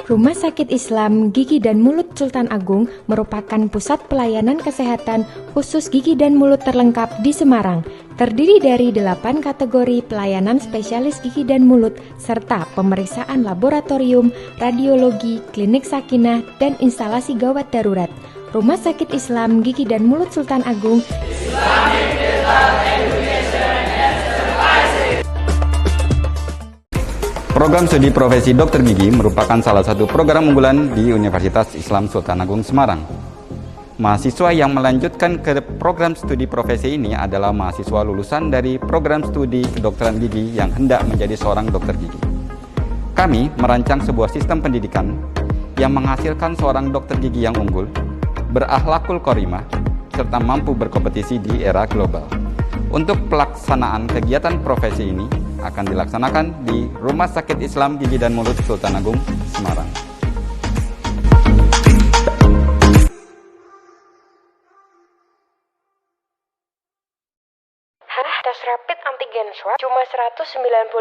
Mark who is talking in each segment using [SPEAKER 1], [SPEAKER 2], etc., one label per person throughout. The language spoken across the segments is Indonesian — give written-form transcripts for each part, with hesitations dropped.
[SPEAKER 1] Rumah Sakit Islam Gigi dan Mulut Sultan Agung merupakan pusat pelayanan kesehatan khusus gigi dan mulut terlengkap di Semarang. Terdiri dari 8 kategori pelayanan spesialis gigi dan mulut, serta pemeriksaan laboratorium, radiologi, klinik sakinah, dan instalasi gawat darurat. Rumah Sakit Islam Gigi dan Mulut Sultan Agung
[SPEAKER 2] Program studi profesi dokter gigi merupakan salah satu program unggulan di Universitas Islam Sultan Agung Semarang. Mahasiswa yang melanjutkan ke program studi profesi ini adalah mahasiswa lulusan dari program studi kedokteran gigi yang hendak menjadi seorang dokter gigi. Kami merancang sebuah sistem pendidikan yang menghasilkan seorang dokter gigi yang unggul, berakhlakul karimah, serta mampu berkompetisi di era global. Untuk pelaksanaan kegiatan profesi ini akan dilaksanakan di Rumah Sakit Islam Gigi dan Mulut Sultan Agung, Semarang.
[SPEAKER 1] tes rapid antigen swab cuma 195.000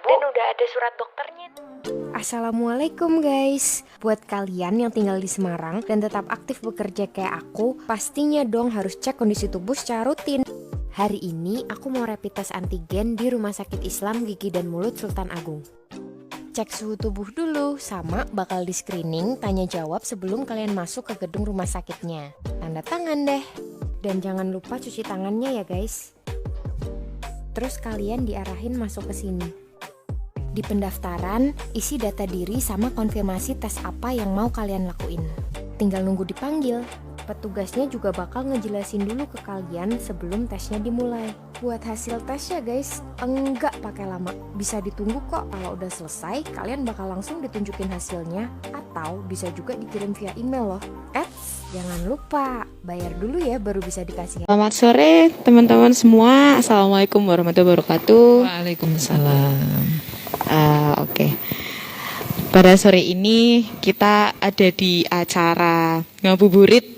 [SPEAKER 1] dan udah ada surat dokternya. Assalamualaikum guys. Buat kalian yang tinggal di Semarang dan tetap aktif bekerja kayak aku, pastinya dong harus cek kondisi tubuh secara rutin. Hari ini aku mau rapid tes antigen di Rumah Sakit Islam Gigi dan Mulut Sultan Agung. Cek suhu tubuh dulu, sama bakal di screening tanya jawab sebelum kalian masuk ke gedung rumah sakitnya. Tanda tangan deh. Dan jangan lupa cuci tangannya ya guys. Terus kalian diarahin masuk ke sini. Di pendaftaran, isi data diri sama konfirmasi tes apa yang mau kalian lakuin. Tinggal nunggu dipanggil. Petugasnya juga bakal ngejelasin dulu ke kalian sebelum tesnya dimulai. Buat hasil tes ya guys, enggak pakai lama. Bisa ditunggu kok, kalau udah selesai kalian bakal langsung ditunjukin hasilnya. Atau bisa juga dikirim via email loh. Jangan lupa, bayar dulu ya baru bisa dikasih.
[SPEAKER 3] Selamat sore teman-teman semua. Assalamualaikum warahmatullahi wabarakatuh.
[SPEAKER 4] Waalaikumsalam.
[SPEAKER 3] Oke. Pada sore ini kita ada di acara ngabuburit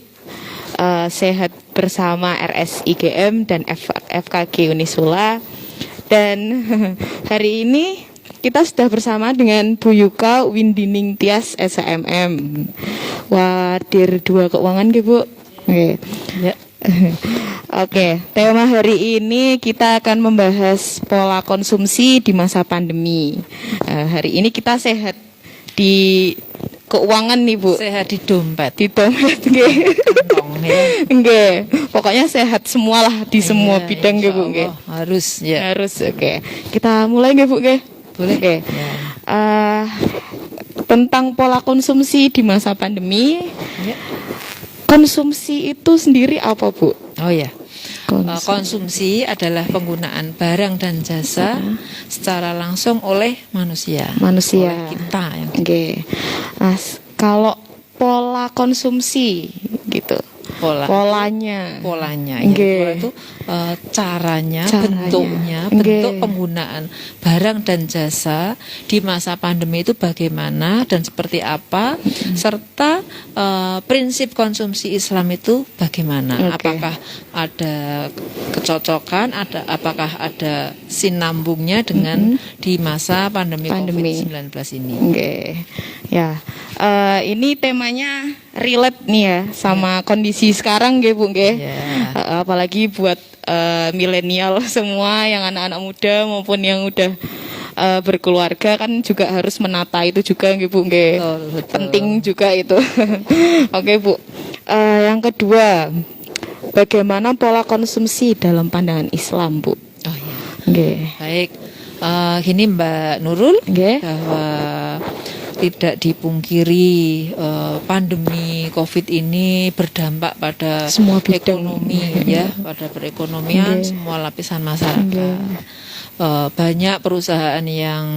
[SPEAKER 3] sehat bersama RSIGM dan FKG Unisula. Dan hari ini kita sudah bersama dengan Bu Yuka Windining Tias SHMM. Wadir 2 keuangan gitu Bu. Oke.
[SPEAKER 4] Ya.
[SPEAKER 3] Oke, tema hari ini kita akan membahas pola konsumsi di masa pandemi. Hari ini kita sehat di keuangan nih Bu.
[SPEAKER 4] Sehat di dompet.
[SPEAKER 3] Di dompet nggih. Nggih. Pokoknya sehat semualah di semua bidang nggih Bu nggih.
[SPEAKER 4] Harus ya.
[SPEAKER 3] Harus. Oke. Kita mulai nggih Bu nggih.
[SPEAKER 4] Boleh.
[SPEAKER 3] Oke.
[SPEAKER 4] Ya.
[SPEAKER 3] Tentang pola konsumsi di masa pandemi.
[SPEAKER 4] Ya.
[SPEAKER 3] Konsumsi itu sendiri apa Bu?
[SPEAKER 4] Oh ya. Konsumsi adalah penggunaan barang dan jasa secara langsung oleh manusia. Oleh kita yang
[SPEAKER 3] Oke. Nah, kalau pola konsumsi gitu. Polanya. Ya, pola itu caranya, bentuknya, bentuk penggunaan barang dan jasa di masa pandemi itu bagaimana dan seperti apa, serta prinsip konsumsi Islam itu bagaimana. Apakah ada kecocokan, apakah ada sinambungnya dengan di masa pandemi COVID-19 ini. Ya. Ini temanya relate nih ya sama kondisi sekarang nggih Bu nggih. Apalagi buat milenial semua, yang anak-anak muda maupun yang udah berkeluarga kan juga harus menata itu juga nggih Bu nggih. Penting juga itu. Oke Bu. Yang kedua, bagaimana pola konsumsi dalam pandangan Islam Bu?
[SPEAKER 4] Oh iya.
[SPEAKER 3] Nggih.
[SPEAKER 4] Baik. Gini Mbak Nurul, bahwa tidak dipungkiri pandemi COVID ini berdampak pada
[SPEAKER 3] semua
[SPEAKER 4] ekonomi ya, pada perekonomian semua lapisan masyarakat. Banyak perusahaan yang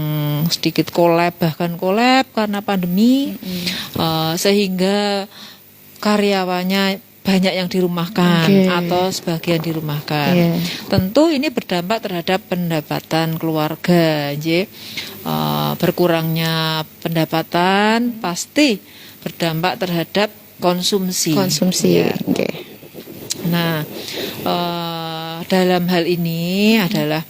[SPEAKER 4] sedikit bahkan kolab karena pandemi, sehingga karyawannya banyak yang dirumahkan atau sebagian dirumahkan. Tentu ini berdampak terhadap pendapatan keluarga. Berkurangnya pendapatan pasti berdampak terhadap konsumsi. Ya. Nah, dalam hal ini adalah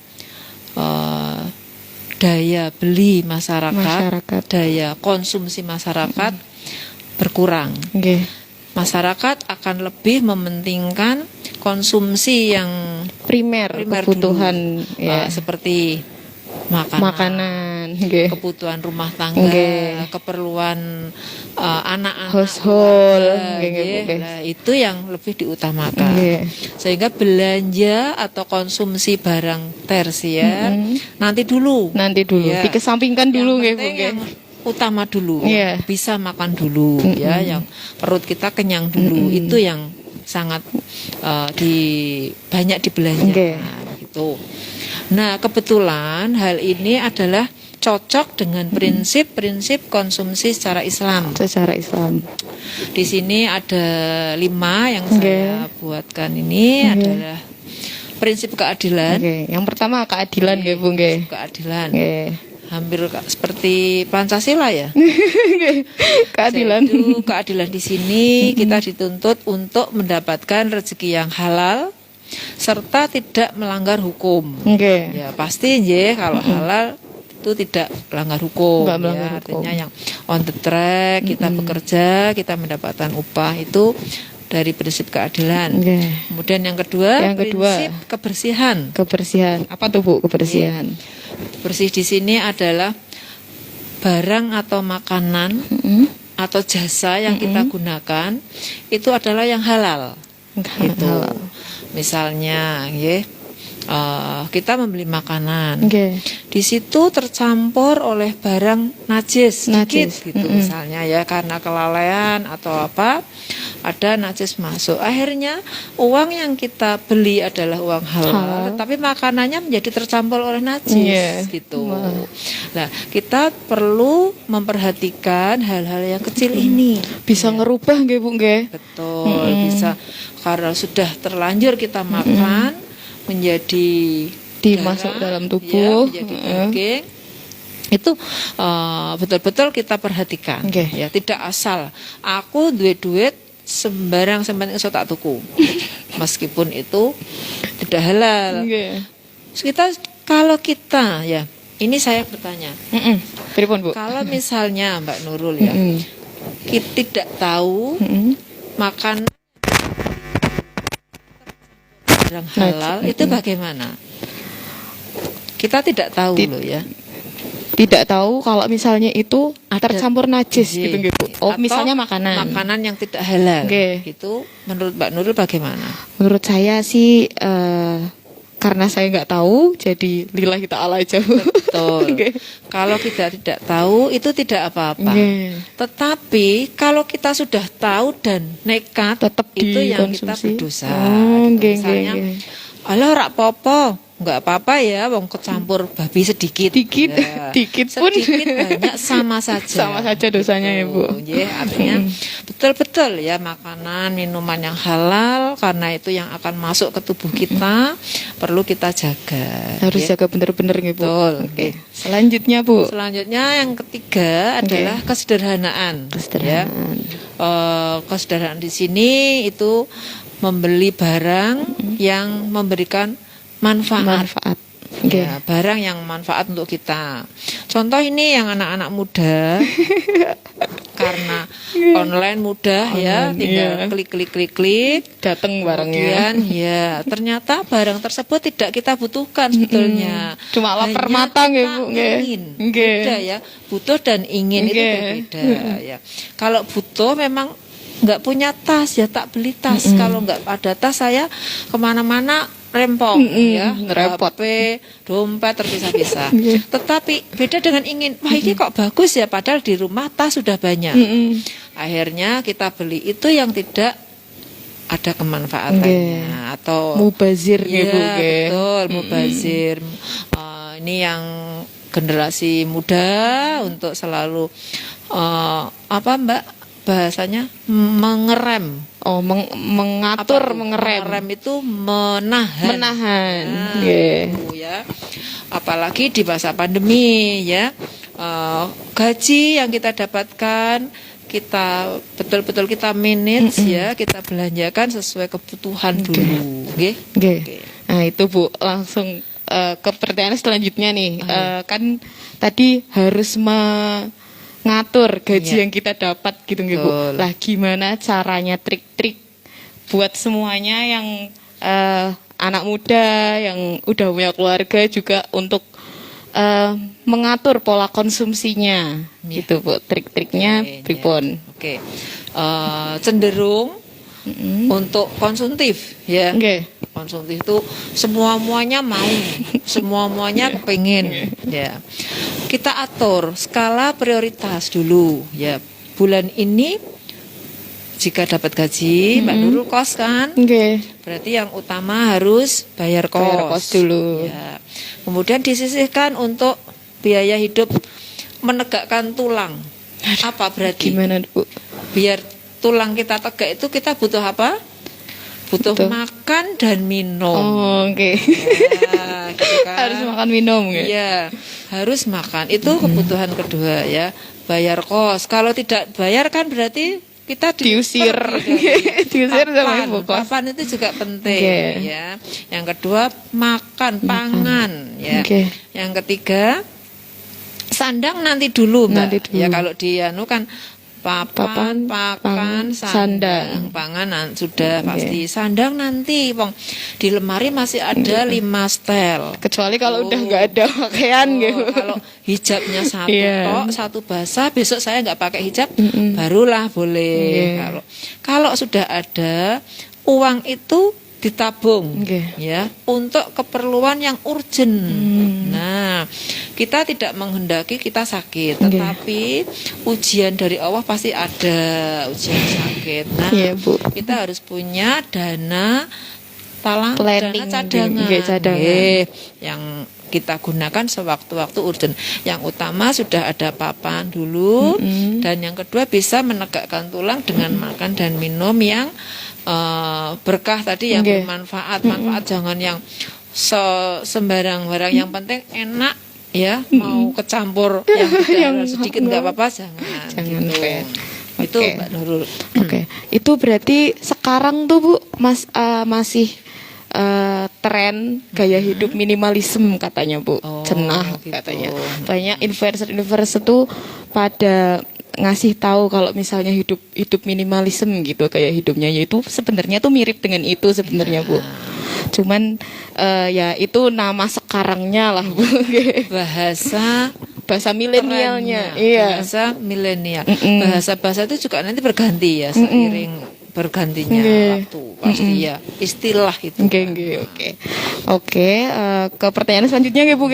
[SPEAKER 4] daya beli masyarakat. Daya konsumsi masyarakat berkurang. Masyarakat akan lebih mementingkan konsumsi yang primer kebutuhan ya. Seperti makanan, kebutuhan rumah tangga, keperluan anak-anak,
[SPEAKER 3] household,
[SPEAKER 4] nah, itu yang lebih diutamakan. Sehingga belanja atau konsumsi barang tersier nanti dulu
[SPEAKER 3] ya. Dikesampingkan dulu
[SPEAKER 4] yang utama dulu, bisa makan dulu ya, yang perut kita kenyang dulu, itu yang sangat banyak dibelanjakan gitu. Nah, kebetulan hal ini adalah cocok dengan prinsip-prinsip konsumsi secara Islam. Di sini ada 5 yang saya buatkan ini adalah prinsip keadilan.
[SPEAKER 3] Yang pertama keadilan, Bu.
[SPEAKER 4] Keadilan. Hampir seperti Pancasila ya.
[SPEAKER 3] Keadilan.
[SPEAKER 4] Itu keadilan di sini kita dituntut untuk mendapatkan rezeki yang halal serta tidak melanggar hukum. Ya pasti kalau halal itu tidak melanggar hukum. Artinya yang on the track, kita bekerja, kita mendapatkan upah, itu dari prinsip keadilan. Kemudian yang kedua, prinsip kebersihan.
[SPEAKER 3] Apa tuh, Bu, kebersihan?
[SPEAKER 4] Bersih di sini adalah barang atau makanan atau jasa yang kita gunakan itu adalah yang halal. Halal. Misalnya, kita membeli makanan, di situ tercampur oleh barang najis sedikit, gitu misalnya ya, karena kelalaian atau apa, ada najis masuk. Akhirnya uang yang kita beli adalah uang halal, tapi makanannya menjadi tercampur oleh najis, gitu. Nah, kita perlu memperhatikan hal-hal yang kecil ini.
[SPEAKER 3] Bisa ngerubah, Bu?
[SPEAKER 4] Betul, bisa. Karena sudah terlanjur kita makan menjadi
[SPEAKER 3] dimasuk dalam tubuh,
[SPEAKER 4] menjadi daging, itu betul-betul kita perhatikan. Ya, tidak asal aku duit sembarang iso tak tuku, meskipun itu tidak halal. Kalau kita ya, ini saya bertanya,
[SPEAKER 3] Bu?
[SPEAKER 4] Kalau misalnya Mbak Nurul ya, kita tidak tahu makan barang halal itu bagaimana? Kita tidak tahu loh ya.
[SPEAKER 3] Tidak tahu kalau misalnya itu tercampur najis gitu.
[SPEAKER 4] Atau
[SPEAKER 3] misalnya makanan
[SPEAKER 4] yang tidak halal. Itu menurut Mbak Nurul bagaimana?
[SPEAKER 3] Menurut saya sih karena saya nggak tahu, jadi lillahi ta'ala aja.
[SPEAKER 4] Betul. Kalau kita tidak tahu itu tidak apa-apa. Tetapi kalau kita sudah tahu dan nekat,
[SPEAKER 3] tetap
[SPEAKER 4] itu yang kita berdosa. Misalnya, alah rak popo, nggak apa-apa ya, wong kecampur babi sedikit.
[SPEAKER 3] Dikit pun
[SPEAKER 4] sedikit banyak sama saja
[SPEAKER 3] dosanya ya, Bu.
[SPEAKER 4] Artinya betul-betul ya, makanan minuman yang halal, karena itu yang akan masuk ke tubuh kita, perlu kita jaga.
[SPEAKER 3] Harus jaga benar-benar ya, Bu.
[SPEAKER 4] Betul.
[SPEAKER 3] Selanjutnya, Bu.
[SPEAKER 4] Selanjutnya yang ketiga adalah kesederhanaan. Kesederhanaan di sini itu membeli barang yang memberikan manfaat. Ya, barang yang manfaat untuk kita. Contoh ini yang anak-anak muda, karena online mudah ya, tinggal klik
[SPEAKER 3] datang barangnya.
[SPEAKER 4] Kemudian ya ternyata barang tersebut tidak kita butuhkan sebetulnya.
[SPEAKER 3] Cuma lapar mata
[SPEAKER 4] Bu. Beda ya, butuh dan ingin itu berbeda ya. Kalau butuh memang nggak punya tas ya tak beli tas. Kalau nggak ada tas saya kemana-mana rempong ya,
[SPEAKER 3] repot.
[SPEAKER 4] HP, dompet terpisah-pisah. Tetapi beda dengan ingin, wah ini kok bagus ya, padahal di rumah tas sudah banyak. Akhirnya kita beli itu yang tidak ada kemanfaatannya atau
[SPEAKER 3] mubazir
[SPEAKER 4] ya, betul, mubazir. Ini yang generasi muda untuk selalu bahasanya mengerem.
[SPEAKER 3] Mengatur, mengerem.
[SPEAKER 4] Mengerem itu menahan. Ya. Apalagi di masa pandemi ya. Gaji yang kita dapatkan kita betul-betul kita manage ya, kita belanjakan sesuai kebutuhan dulu.
[SPEAKER 3] Nah, itu Bu, langsung ke pertanyaan selanjutnya nih. Kan tadi harus mengatur gaji yang kita dapat gitu nggih Bu. Lah gimana caranya trik-trik buat semuanya yang anak muda yang udah punya keluarga juga untuk mengatur pola konsumsinya gitu Bu. Trik-triknya pripun?
[SPEAKER 4] Cenderung untuk konsumtif ya. Konsumtif itu semua-muanya mau, semua-muanya kepingin ya. Kita atur skala prioritas dulu ya. Bulan ini jika dapat gaji Mbak Nurul kos kan, berarti yang utama harus bayar kos
[SPEAKER 3] dulu
[SPEAKER 4] ya. Kemudian disisihkan untuk biaya hidup menegakkan tulang. Apa berarti?
[SPEAKER 3] Gimana Bu?
[SPEAKER 4] Biar tulang kita tegak itu kita butuh apa? Butuh makan dan minum.
[SPEAKER 3] Ya, gitu kan. Harus makan minum ya?
[SPEAKER 4] Iya, harus makan. Itu kebutuhan kedua ya. Bayar kos. Kalau tidak bayar kan berarti kita
[SPEAKER 3] diusir. Diusir sama ibu kos.
[SPEAKER 4] Papan itu juga penting ya. Yang kedua makan, pangan ya. Yang ketiga sandang nanti dulu Mbak. Ya kalau di anu kan papan, pakan, sandang, panganan sudah pasti. Sandang nanti, di lemari masih ada 5 setel.
[SPEAKER 3] Kecuali kalau udah nggak ada pakaian gitu.
[SPEAKER 4] Kalau hijabnya satu basah, besok saya nggak pakai hijab, barulah boleh. Kalau sudah ada uang itu ditabung ya untuk keperluan yang urgent. Nah, kita tidak menghendaki kita sakit, tetapi ujian dari Allah pasti ada ujian sakit. Nah, kita harus punya dana dana cadangan. Yang kita gunakan sewaktu-waktu urgent. Yang utama sudah ada papan dulu, dan yang kedua bisa menegakkan tulang dengan makan dan minum yang berkah tadi, yang bermanfaat. Manfaat jangan yang sembarang barang, yang penting enak ya, mau kecampur yang sedikit nggak apa-apa, jangan gitu. Itu Mbak Nurul.
[SPEAKER 3] Itu berarti sekarang tuh Bu masih tren gaya hidup minimalisme katanya Bu. Cenah gitu. Katanya banyak influencer tuh pada ngasih tahu kalau misalnya hidup minimalisme gitu kayak hidupnya, yaitu sebenarnya tuh mirip dengan itu sebenarnya Bu. Cuman ya itu nama sekarangnya lah Bu. bahasa milenialnya.
[SPEAKER 4] Bahasa milenial. Bahasa itu juga nanti berganti ya seiring bergantinya waktu, pasti ya istilah itu.
[SPEAKER 3] Oke, ke pertanyaan selanjutnya Bu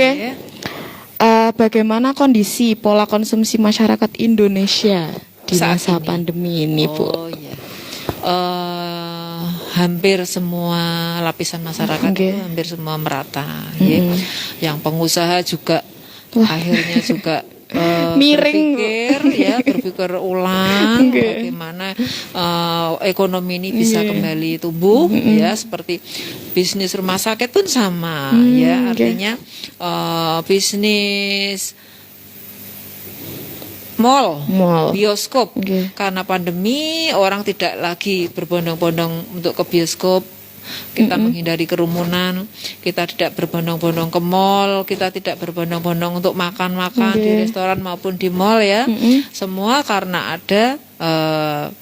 [SPEAKER 3] bagaimana kondisi pola konsumsi masyarakat Indonesia di masa pandemi ini Bu?
[SPEAKER 4] Hampir semua lapisan masyarakat itu hampir semua merata. Yang pengusaha juga akhirnya juga berpikir ulang bagaimana ekonomi ini bisa kembali tumbuh ya, seperti bisnis rumah sakit pun sama ya, artinya bisnis mall, bioskop, karena pandemi orang tidak lagi berbondong-bondong untuk ke bioskop. Kita menghindari kerumunan, kita tidak berbondong-bondong ke mall, kita tidak berbondong-bondong untuk makan-makan di restoran maupun di mall ya. Semua karena ada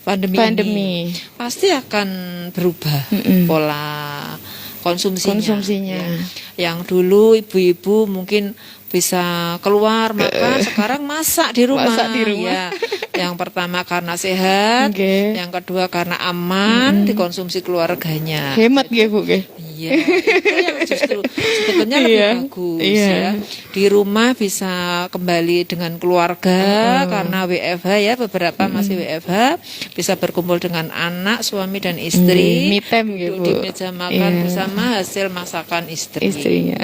[SPEAKER 4] pandemi ini. Pasti akan berubah pola konsumsinya. Ya. Yang dulu ibu-ibu mungkin bisa keluar makan, sekarang masak di rumah. Ya. Yang pertama karena sehat, yang kedua karena aman, dikonsumsi keluarganya.
[SPEAKER 3] Hemat ya Bu.
[SPEAKER 4] Iya, itu yang justru sebetulnya lebih bagus ya. Di rumah bisa kembali dengan keluarga karena WFH ya, beberapa masih WFH, bisa berkumpul dengan anak, suami dan istri,
[SPEAKER 3] me time gitu.
[SPEAKER 4] Di meja makan bersama hasil masakan istrinya.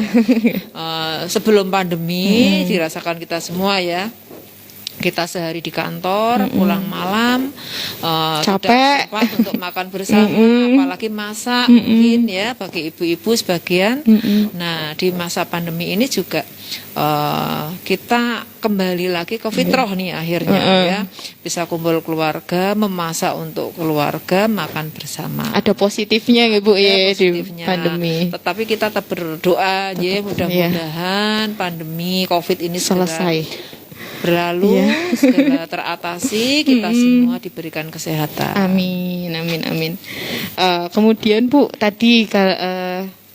[SPEAKER 4] Sebelum pandemi dirasakan kita semua ya. kita sehari di kantor, pulang malam,
[SPEAKER 3] capek
[SPEAKER 4] tidak sempat untuk makan bersama, apalagi masak mungkin ya bagi ibu-ibu sebagian. Nah, di masa pandemi ini juga kita kembali lagi ke fitrah nih akhirnya ya, bisa kumpul keluarga, memasak untuk keluarga, makan bersama.
[SPEAKER 3] Ada positifnya ya Bu ya di pandemi.
[SPEAKER 4] Tetapi kita tetap berdoa ya, mudah-mudahan pandemi COVID ini
[SPEAKER 3] selesai,
[SPEAKER 4] berlalu, segera teratasi, kita semua diberikan kesehatan.
[SPEAKER 3] Amin, amin, amin. Kemudian Bu, tadi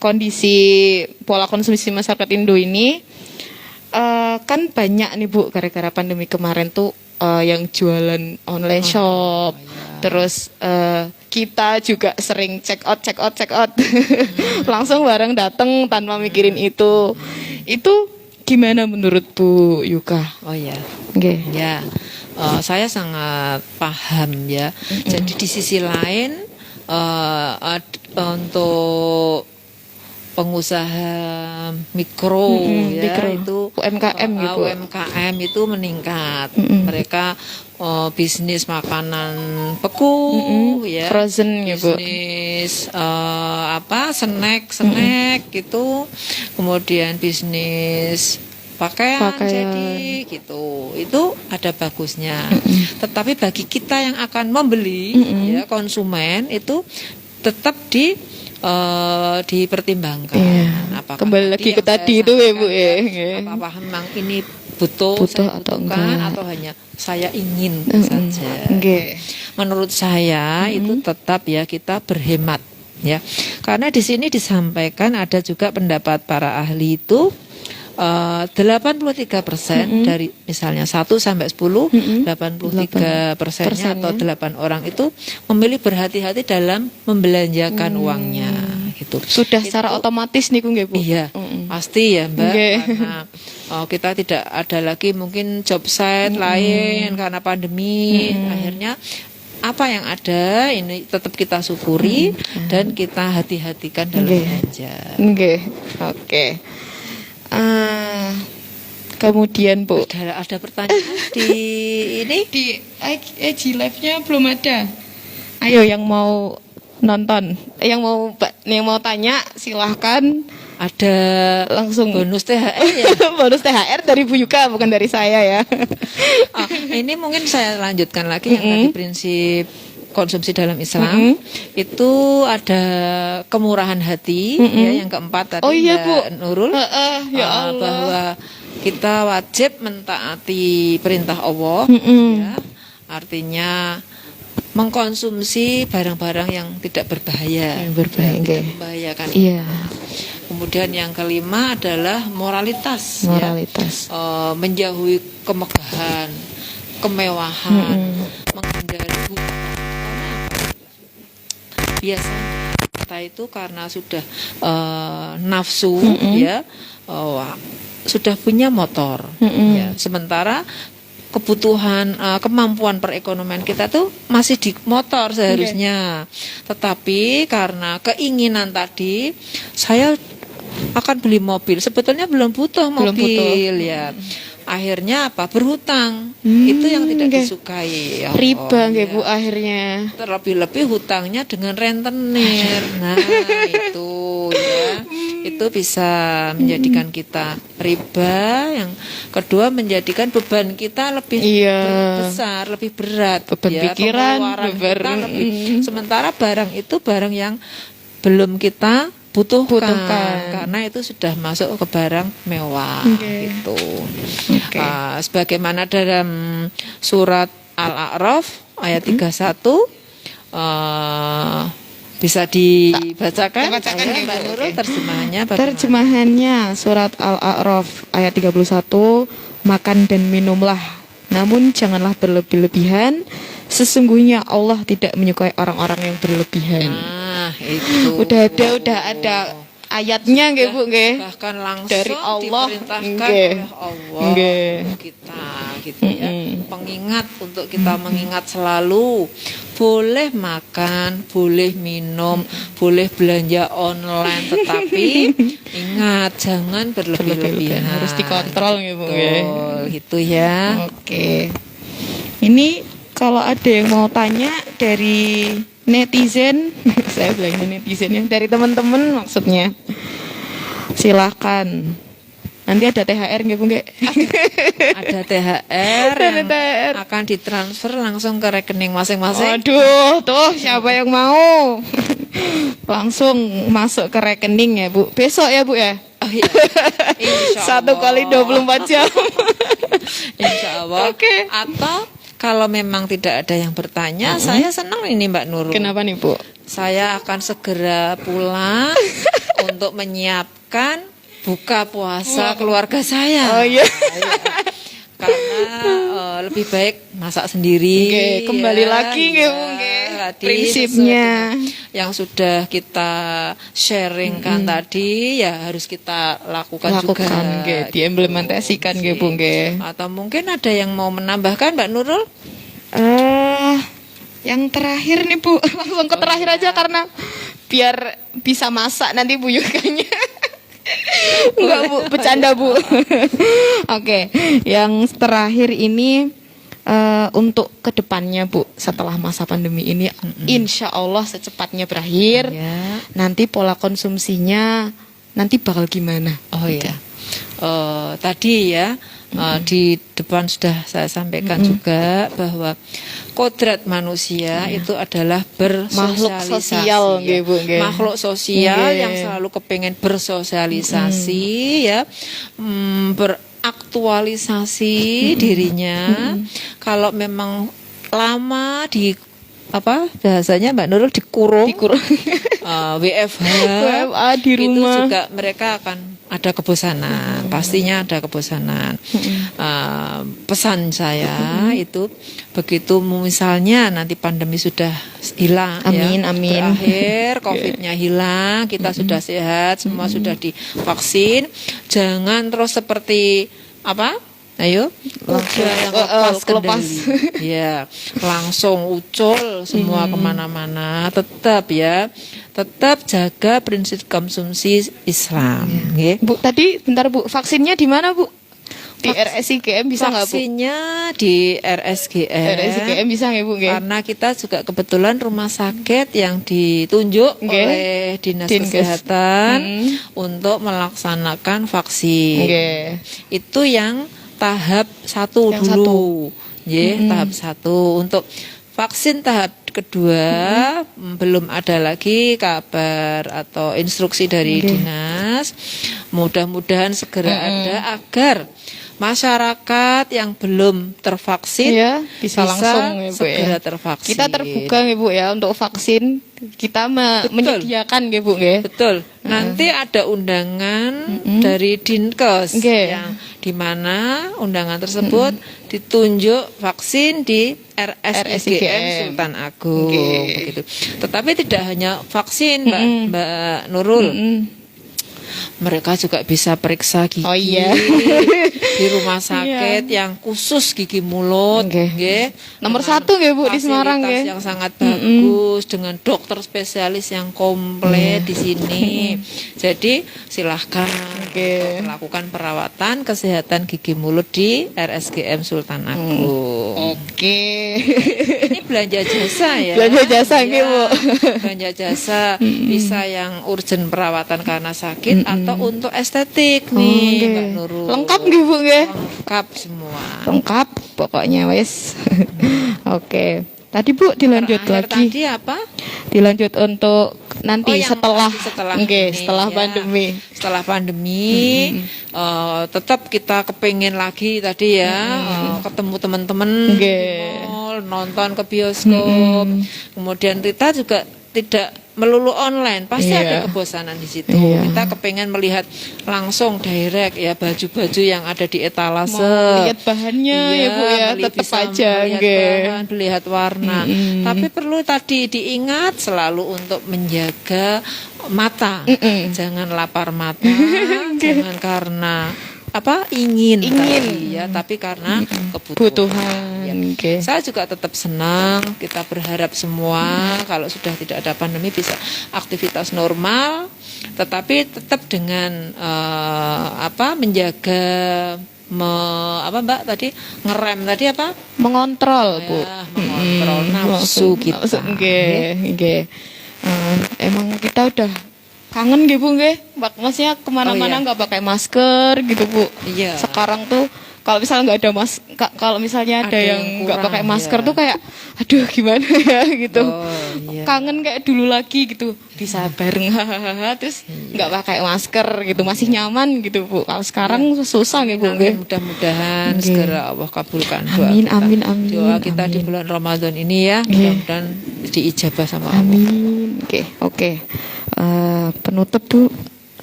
[SPEAKER 3] kondisi pola konsumsi masyarakat Indo ini kan banyak nih Bu, gara-gara pandemi kemarin tuh yang jualan online shop, terus kita juga sering check out, langsung barang datang tanpa mikirin itu. Gimana menurut Bu Yuka?
[SPEAKER 4] Oh ya,
[SPEAKER 3] ya,
[SPEAKER 4] saya sangat paham ya. Jadi di sisi lain untuk pengusaha mikro itu
[SPEAKER 3] UMKM gitu.
[SPEAKER 4] UMKM itu meningkat. Mereka bisnis makanan beku ya,
[SPEAKER 3] frozen ya Bu.
[SPEAKER 4] Bisnis snack gitu. Kemudian bisnis pakaian jadi gitu. Itu ada bagusnya. Tetapi bagi kita yang akan membeli ya, konsumen itu tetap dipertimbangkan.
[SPEAKER 3] Kembali lagi ke tadi itu ya Bu ya.
[SPEAKER 4] Apakah memang ini butuh atau enggak, atau hanya saya ingin saja. Menurut saya itu tetap ya kita berhemat ya. Karena di sini disampaikan ada juga pendapat para ahli itu 83% dari misalnya 1 sampai 10, 83%-nya atau 8 orang itu memilih berhati-hati dalam membelanjakan uangnya gitu.
[SPEAKER 3] Sudah secara otomatis nih Bu.
[SPEAKER 4] Iya, pasti ya Mbak, karena kita tidak ada lagi mungkin job site lain karena pandemi. Akhirnya apa yang ada ini tetap kita syukuri dan kita hati-hatikan dalam belanja. Oke.
[SPEAKER 3] Kemudian Bu,
[SPEAKER 4] ada pertanyaan di
[SPEAKER 3] IG Live-nya belum ada. Ayo yang mau nonton, yang mau tanya silahkan.
[SPEAKER 4] Ada
[SPEAKER 3] langsung
[SPEAKER 4] bonus THR ya.
[SPEAKER 3] Bonus THR dari Bu Yuka, bukan dari saya ya.
[SPEAKER 4] Ini mungkin saya lanjutkan lagi yang tadi prinsip konsumsi dalam Islam. Itu ada kemurahan hati ya, yang keempat tadi
[SPEAKER 3] Bu
[SPEAKER 4] Nurul,
[SPEAKER 3] ya Allah.
[SPEAKER 4] Bahwa kita wajib mentaati perintah Allah ya. Artinya mengkonsumsi barang-barang yang tidak berbahaya, tidak membahayakan. Kemudian yang kelima adalah moralitas. Ya. Menjauhi kemegahan, kemewahan, menghindari biasanya kita itu karena sudah nafsu ya, sudah punya motor ya. Sementara kebutuhan kemampuan perekonomian kita tuh masih di motor seharusnya. Tetapi karena keinginan tadi, saya akan beli mobil. Sebetulnya belum butuh mobil ya. Akhirnya apa? Berhutang. Itu yang tidak disukai. Ya,
[SPEAKER 3] riba Bu akhirnya.
[SPEAKER 4] Terlebih-lebih hutangnya dengan rentenir. Nah, itu ya. Itu bisa menjadikan kita riba. Yang kedua menjadikan beban kita lebih besar, lebih berat.
[SPEAKER 3] Beban pikiran,
[SPEAKER 4] sementara barang itu barang yang belum kita butuhkan karena itu sudah masuk ke barang mewah gitu. Sebagaimana dalam surat Al-A'raf ayat 31 bisa dibacakan Mbak Nurul terjemahannya bagaimana?
[SPEAKER 3] Terjemahannya surat Al-A'raf ayat 31, makan dan minumlah, namun janganlah berlebih-lebihan, sesungguhnya Allah tidak menyukai orang-orang yang berlebihan.
[SPEAKER 4] Itu
[SPEAKER 3] udah ada ayatnya nggih Bu nggih.
[SPEAKER 4] Bahkan langsung
[SPEAKER 3] dari Allah
[SPEAKER 4] diperintahkan oleh Allah kita gitu ya. Pengingat untuk kita mengingat selalu, boleh makan, boleh minum, boleh belanja online, tetapi ingat jangan berlebih-lebihan.
[SPEAKER 3] Harus dikontrol nggih Bu.
[SPEAKER 4] Gitu ya.
[SPEAKER 3] Oke. Ini kalau ada yang mau tanya dari netizen, saya bilang netizen ya, dari teman-teman maksudnya, silakan. Nanti ada THR nggak Bu?
[SPEAKER 4] Ada THR yang akan ditransfer langsung ke rekening masing-masing.
[SPEAKER 3] Aduh, tuh siapa yang mau? Langsung masuk ke rekening ya Bu. Besok ya Bu ya?
[SPEAKER 4] Oh iya. Insya
[SPEAKER 3] 1 kali 24 jam.
[SPEAKER 4] Insya Allah.
[SPEAKER 3] Oke.
[SPEAKER 4] Atau kalau memang tidak ada yang bertanya, saya senang ini Mbak Nurul.
[SPEAKER 3] Kenapa nih Bu?
[SPEAKER 4] Saya akan segera pulang untuk menyiapkan buka puasa keluarga saya.
[SPEAKER 3] Oh iya.
[SPEAKER 4] Karena lebih baik masak sendiri.
[SPEAKER 3] Oke, kembali lagi nggih Bu, prinsipnya
[SPEAKER 4] yang sudah kita sharingkan tadi ya harus kita lakukan juga.
[SPEAKER 3] Diimplementasikan nggih Bu nggih.
[SPEAKER 4] Atau mungkin ada yang mau menambahkan Mbak Nurul?
[SPEAKER 3] Yang terakhir nih Bu, langsung ke terakhir aja karena biar bisa masak nanti Bu Yukanya. Enggak Bu, bercanda Bu. Oke, yang terakhir ini untuk kedepannya Bu, setelah masa pandemi ini, insya Allah secepatnya berakhir.
[SPEAKER 4] Ya.
[SPEAKER 3] Nanti pola konsumsinya nanti bakal gimana?
[SPEAKER 4] Oh iya. Tadi ya di depan sudah saya sampaikan juga bahwa kodrat manusia itu adalah bersosialisasi.
[SPEAKER 3] Makhluk sosial,
[SPEAKER 4] ya.
[SPEAKER 3] Bu,
[SPEAKER 4] Makhluk sosial yang selalu kepengen bersosialisasi ya, beraktualisasi dirinya. Kalau memang lama di apa bahasanya Mbak Nurul dikurung WFH
[SPEAKER 3] di rumah
[SPEAKER 4] itu juga mereka akan ada kebosanan, pastinya ada kebosanan. Pesan saya itu begitu misalnya nanti pandemi sudah hilang,
[SPEAKER 3] amin,
[SPEAKER 4] ya,
[SPEAKER 3] amin.
[SPEAKER 4] berakhir, COVID-nya hilang, kita sudah sehat, semua sudah divaksin, jangan terus seperti apa? Ayo, udah yang lepas kendali, ya, langsung ucul semua kemana-mana. Tetap ya, tetap jaga prinsip konsumsi Islam. Ya.
[SPEAKER 3] Bu, tadi bentar Bu, vaksinnya di mana Bu? Di RSIGM bisa nggak Bu?
[SPEAKER 4] Vaksinnya di RSGM.
[SPEAKER 3] RSIGM bisa nggak Bu?
[SPEAKER 4] Karena kita juga kebetulan rumah sakit yang ditunjuk oleh Dinas Kesehatan untuk melaksanakan vaksin. Itu yang tahap 1 dulu, tahap 1. Untuk vaksin tahap kedua belum ada lagi kabar atau instruksi dari dinas. Mudah-mudahan segera ada agar masyarakat yang belum tervaksin
[SPEAKER 3] bisa langsung ya, Bu,
[SPEAKER 4] segera tervaksin.
[SPEAKER 3] Kita terbuka ya Bu ya untuk vaksin. Kita menyediakan ya Bu ya.
[SPEAKER 4] Betul. Nanti ada undangan dari Dinkes yang di mana undangan tersebut ditunjuk vaksin di RSIGM Sultan Agung begitu. Tetapi tidak hanya vaksin Mbak Nurul. Mereka juga bisa periksa gigi di rumah sakit yang khusus gigi mulut,
[SPEAKER 3] nomor 1 ya Bu di Semarang
[SPEAKER 4] yang sangat bagus dengan dokter spesialis yang komplit di sini. Jadi silahkan melakukan perawatan kesehatan gigi mulut di RSGM Sultan Agung. Ini belanja jasa ya.
[SPEAKER 3] Belanja jasa Bu.
[SPEAKER 4] Belanja jasa bisa yang urgent perawatan karena sakit atau untuk estetik nih Mbak Nurul.
[SPEAKER 3] Lengkap nggih Bu nggih?
[SPEAKER 4] Lengkap semua.
[SPEAKER 3] Lengkap pokoknya wes. Oke. Tadi Bu dilanjut lagi.
[SPEAKER 4] Tadi apa?
[SPEAKER 3] Dilanjut untuk nanti setelah
[SPEAKER 4] ya.
[SPEAKER 3] pandemi.
[SPEAKER 4] Setelah pandemi tetap kita kepengen lagi tadi ya ketemu teman-teman di mall, nonton ke bioskop. Kemudian kita juga tidak melulu online, pasti ada kebosanan di situ. Kita kepengen melihat langsung direct ya baju-baju yang ada di etalase.
[SPEAKER 3] Lihat bahannya ya Bu ya, tetap aja
[SPEAKER 4] bahan, lihat warna. Tapi perlu tadi diingat selalu untuk menjaga mata. Jangan lapar mata, jangan karena ingin tadi, ya, tapi karena kebutuhan. Saya juga tetap senang, kita berharap semua kalau sudah tidak ada pandemi bisa aktivitas normal, tetapi tetap dengan menjaga apa Mbak tadi ngerem tadi apa?
[SPEAKER 3] Mengontrol, Bu.
[SPEAKER 4] Mengontrol nafsu kita.
[SPEAKER 3] Nggih. Emang kita udah kangen gitu Bu nggih. Maksudnya kemana-mana nggak pakai masker gitu Bu.
[SPEAKER 4] Iya.
[SPEAKER 3] Sekarang tuh kalau misalnya nggak ada kalau misalnya ada yang nggak pakai masker tuh kayak aduh gimana ya gitu. Kangen kayak dulu lagi gitu. Bisa bareng hahaha terus nggak pakai masker gitu, masih nyaman gitu Bu. Kalau sekarang susah gitu Bu.
[SPEAKER 4] Mudah-mudahan segera Allah kabulkan doa
[SPEAKER 3] amin,
[SPEAKER 4] kita.
[SPEAKER 3] Amin.
[SPEAKER 4] Doa kita di bulan Ramadan ini ya, mudah-mudahan diijabah sama Allah.
[SPEAKER 3] Amin. Oke. Penutup Bu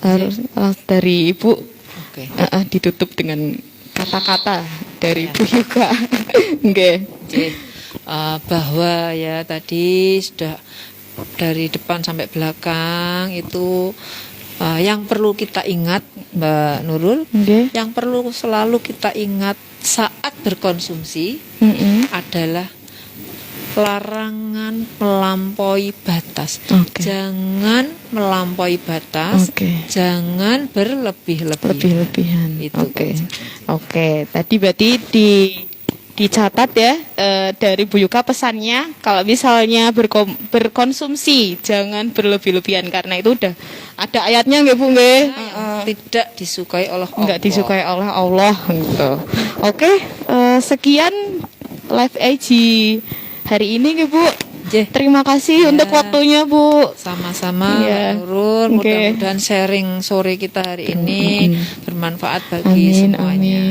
[SPEAKER 3] harus dari Ibu. Ditutup dengan kata-kata dari Bu Yuka.
[SPEAKER 4] Bahwa ya tadi sudah dari depan sampai belakang itu yang perlu kita ingat Mbak Nurul, yang perlu selalu kita ingat saat berkonsumsi adalah larangan melampaui batas. Jangan melampaui batas, jangan berlebih-lebihan.
[SPEAKER 3] Oke. Tadi berarti dicatat ya dari Bu Yuka pesannya kalau misalnya berkonsumsi jangan berlebih-lebihan karena itu udah ada ayatnya nggih Bu nggih.
[SPEAKER 4] Tidak disukai oleh Allah.
[SPEAKER 3] Enggak disukai oleh Allah gitu. Oke, sekian live IG hari ini nggih Bu. Terima kasih untuk waktunya Bu.
[SPEAKER 4] Sama-sama Nurul. Mudah-mudahan sharing sore kita hari ini bermanfaat bagi semuanya.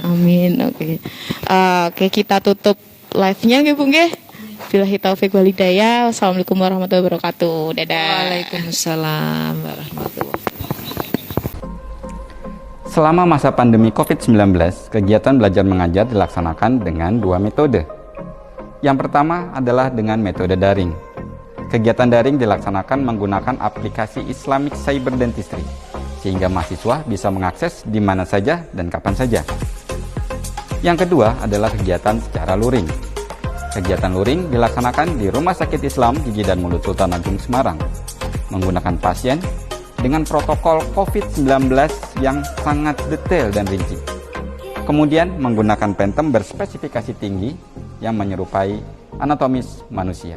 [SPEAKER 3] Amin. Oke, kita tutup live-nya nggih Bu nggih. Billahi taufiq wal hidayah. Wassalamualaikum warahmatullahi wabarakatuh. Dadah.
[SPEAKER 4] Waalaikumsalam warahmatullahi wabarakatuh.
[SPEAKER 2] Selama masa pandemi COVID-19, kegiatan belajar mengajar dilaksanakan dengan 2 metode. Yang pertama adalah dengan metode daring. Kegiatan daring dilaksanakan menggunakan aplikasi Islamic Cyber Dentistry, sehingga mahasiswa bisa mengakses di mana saja dan kapan saja. Yang kedua adalah kegiatan secara luring. Kegiatan luring dilaksanakan di Rumah Sakit Islam Gigi dan Mulut Sultan Agung Semarang, menggunakan pasien dengan protokol COVID-19 yang sangat detail dan rinci. Kemudian menggunakan Phantom berspesifikasi tinggi yang menyerupai anatomis manusia.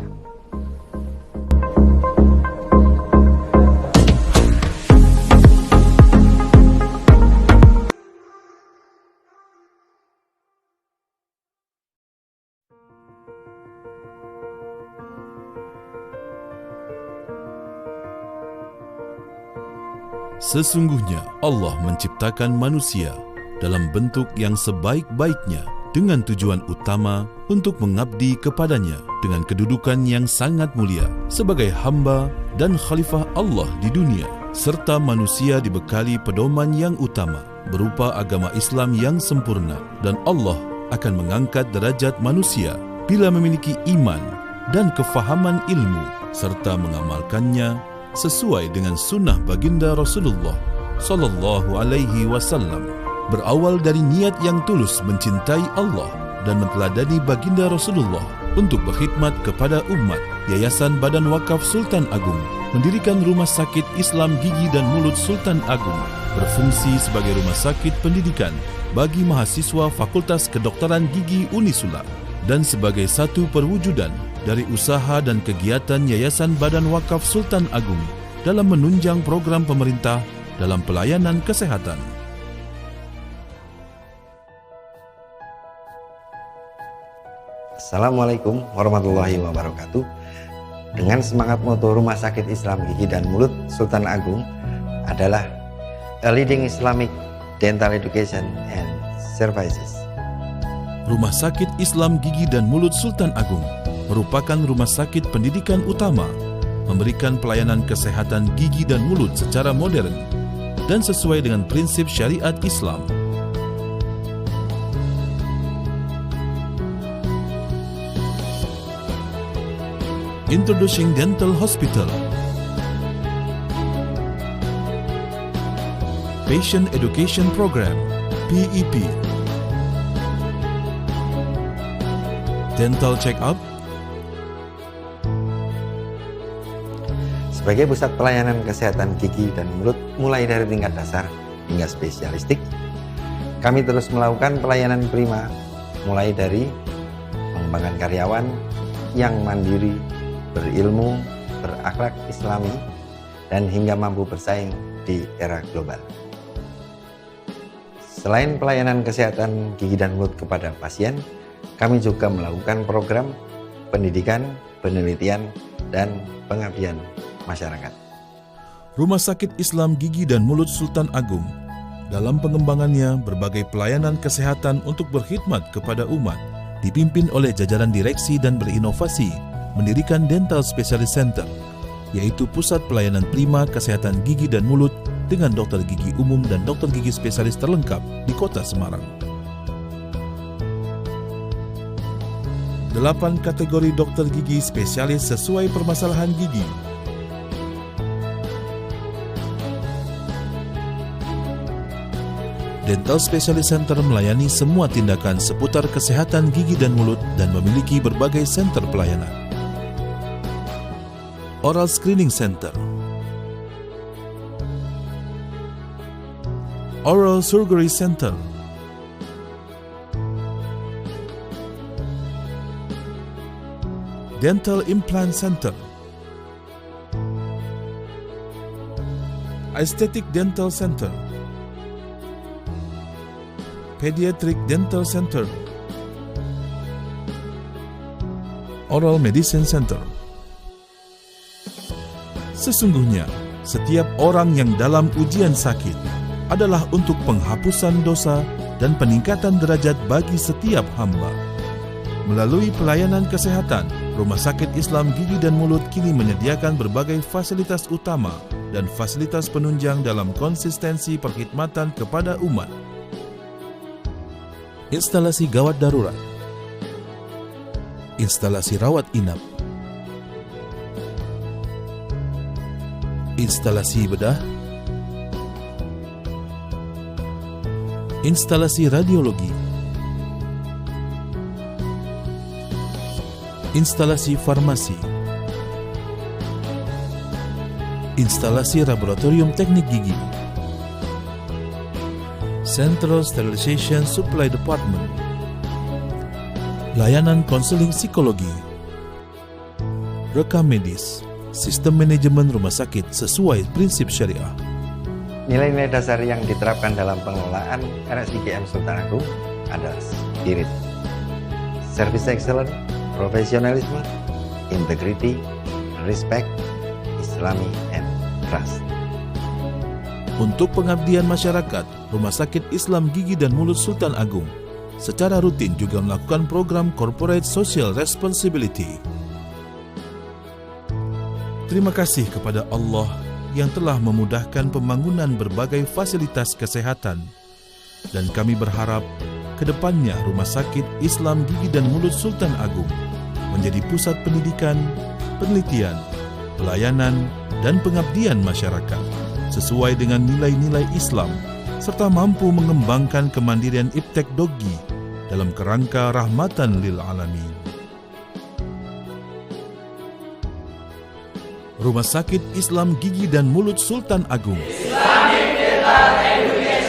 [SPEAKER 5] Sesungguhnya Allah menciptakan manusia dalam bentuk yang sebaik-baiknya dengan tujuan utama untuk mengabdi kepadanya dengan kedudukan yang sangat mulia sebagai hamba dan khalifah Allah di dunia, serta manusia dibekali pedoman yang utama berupa agama Islam yang sempurna, dan Allah akan mengangkat derajat manusia bila memiliki iman dan kefahaman ilmu serta mengamalkannya sesuai dengan sunnah baginda Rasulullah Sallallahu Alaihi Wasallam. Berawal dari niat yang tulus mencintai Allah dan meneladani baginda Rasulullah untuk berkhidmat kepada umat, Yayasan Badan Wakaf Sultan Agung mendirikan Rumah Sakit Islam Gigi dan Mulut Sultan Agung, berfungsi sebagai rumah sakit pendidikan bagi mahasiswa Fakultas Kedokteran Gigi Unisula dan sebagai satu perwujudan dari usaha dan kegiatan Yayasan Badan Wakaf Sultan Agung dalam menunjang program pemerintah dalam pelayanan kesehatan.
[SPEAKER 6] Assalamualaikum warahmatullahi wabarakatuh. Dengan semangat moto Rumah Sakit Islam Gigi dan Mulut Sultan Agung adalah a leading Islamic dental education and services.
[SPEAKER 5] Rumah Sakit Islam Gigi dan Mulut Sultan Agung merupakan rumah sakit pendidikan utama, memberikan pelayanan kesehatan gigi dan mulut secara modern dan sesuai dengan prinsip syariat Islam. Introducing Dental Hospital, Patient Education Program (PEP), Dental Check-up.
[SPEAKER 6] Sebagai pusat pelayanan kesehatan gigi dan mulut mulai dari tingkat dasar hingga spesialistik, Kami terus melakukan pelayanan prima, mulai dari pengembangan karyawan yang mandiri, berilmu, berakhlak islami, dan hingga mampu bersaing di era global. Selain pelayanan kesehatan gigi dan mulut kepada pasien, kami juga melakukan program pendidikan, penelitian, dan pengabdian masyarakat.
[SPEAKER 5] Rumah Sakit Islam Gigi dan Mulut Sultan Agung dalam pengembangannya berbagai pelayanan kesehatan untuk berkhidmat kepada umat, dipimpin oleh jajaran direksi dan berinovasi, mendirikan Dental Specialist Center, yaitu pusat pelayanan prima kesehatan gigi dan mulut dengan dokter gigi umum dan dokter gigi spesialis terlengkap di Kota Semarang. 8 kategori dokter gigi spesialis sesuai permasalahan gigi. Dental Specialist Center melayani semua tindakan seputar kesehatan gigi dan mulut dan memiliki berbagai center pelayanan. Oral Screening Center, Oral Surgery Center, Dental Implant Center, Aesthetic Dental Center, Pediatric Dental Center, Oral Medicine Center. Sesungguhnya, setiap orang yang dalam ujian sakit adalah untuk penghapusan dosa dan peningkatan derajat bagi setiap hamba. Melalui pelayanan kesehatan, Rumah Sakit Islam Gigi dan Mulut kini menyediakan berbagai fasilitas utama dan fasilitas penunjang dalam konsistensi perkhidmatan kepada umat. Instalasi gawat darurat, instalasi rawat inap, instalasi bedah, instalasi radiologi, instalasi farmasi, instalasi laboratorium teknik gigi, Central Sterilization Supply Department, layanan konseling psikologi, rekam medis, sistem manajemen rumah sakit sesuai prinsip syariah.
[SPEAKER 6] Nilai-nilai dasar yang diterapkan dalam pengelolaan RSIGM Sultan Agung adalah spirit, service excellence, profesionalisme, integrity, respect, Islami, and trust.
[SPEAKER 5] Untuk pengabdian masyarakat, Rumah Sakit Islam Gigi dan Mulut Sultan Agung secara rutin juga melakukan program Corporate Social Responsibility. Terima kasih kepada Allah yang telah memudahkan pembangunan berbagai fasilitas kesehatan, dan kami berharap ke depannya Rumah Sakit Islam Gigi dan Mulut Sultan Agung menjadi pusat pendidikan, penelitian, pelayanan, dan pengabdian masyarakat sesuai dengan nilai-nilai Islam, serta mampu mengembangkan kemandirian iptek dogi dalam kerangka rahmatan lil alamin. Rumah Sakit Islam Gigi dan Mulut Sultan Agung, Islamic Dental Education.